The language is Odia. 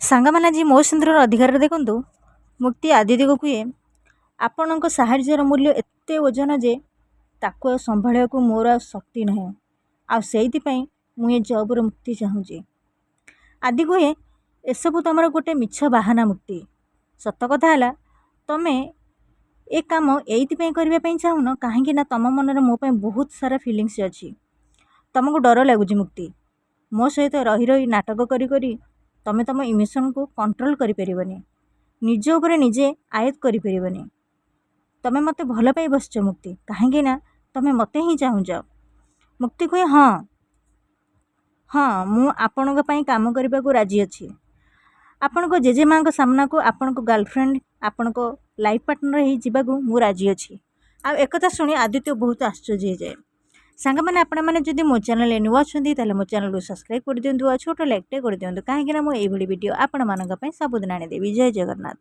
ସାଙ୍ଗମାନେ ଆଜି ମୋ ସିନ୍ଦୁରର ଅଧିକାରରେ ଦେଖନ୍ତୁ। ମୁକ୍ତି ଆଦିତ୍ୟକୁ କୁହେ, ଆପଣଙ୍କ ସାହାଯ୍ୟର ମୂଲ୍ୟ ଏତେ ଓଜନ ଯେ ତାକୁ ଆଉ ସମ୍ଭାଳିବାକୁ ମୋର ଆଉ ଶକ୍ତି ନାହିଁ, ଆଉ ସେଇଥିପାଇଁ ମୁଁ ଏ ଜବ୍ର ମୁକ୍ତି ଚାହୁଁଛି। ଆଦି କୁହେ, ଏସବୁ ତମର ଗୋଟେ ମିଛ ବାହାନା ମୁକ୍ତି। ସତ କଥା ହେଲା, ତମେ ଏ କାମ ଏଇଥିପାଇଁ କରିବା ପାଇଁ ଚାହୁଁନ କାହିଁକି ନା ତମ ମନରେ ମୋ ପାଇଁ ବହୁତ ସାରା ଫିଲିଙ୍ଗସ୍ ଅଛି। ତମକୁ ଡର ଲାଗୁଛି ମୁକ୍ତି। ମୋ ସହିତ ରହି ରହି ନାଟକ କରି କରି ତମେ ତମ ଇମୋସନକୁ କଣ୍ଟ୍ରୋଲ କରିପାରିବନି, ନିଜ ଉପରେ ନିଜେ ଆୟତ୍ତ କରିପାରିବନି। ତମେ ମୋତେ ଭଲ ପାଇ ବସିଛ ମୁକ୍ତି, କାହିଁକି ନା ତମେ ମୋତେ ହିଁ ଚାହୁଁଛ। ମୁକ୍ତି କୁହେ, ହଁ ହଁ ମୁଁ ଆପଣଙ୍କ ପାଇଁ କାମ କରିବାକୁ ରାଜି ଅଛି। ଆପଣଙ୍କ ଜେଜେମାଙ୍କ ସାମ୍ନାକୁ ଆପଣଙ୍କ ଗାର୍ଲଫ୍ରେଣ୍ଡ, ଆପଣଙ୍କ ଲାଇଫ୍ ପାର୍ଟନର ହେଇ ଯିବାକୁ ମୁଁ ରାଜି ଅଛି। ଆଉ ଏକଥା ଶୁଣି ଆଦିତ୍ୟ ବହୁତ ଆଶ୍ଚର୍ଯ୍ୟ ହେଇଯାଏ। ସାଙ୍ଗମାନେ ଆପଣମାନେ ଯଦି ମୋ ଚ୍ୟାନେଲରେ ନୂଆ ଅଛନ୍ତି ତାହେଲେ ମୋ ଚ୍ୟାନେଲକୁ ସବସ୍କ୍ରାଇବ୍ କରିଦିଅନ୍ତୁ ଆଉ ଛୋଟ ଲାଇକ୍ଟେ କରିଦିଅନ୍ତୁ, କାହିଁକିନା ମୁଁ ଏଇଭଳି ଭିଡ଼ିଓ ଆପଣମାନଙ୍କ ପାଇଁ ସବୁଦିନ ଆଣିଦେବି। ଜୟ ଜଗନ୍ନାଥ।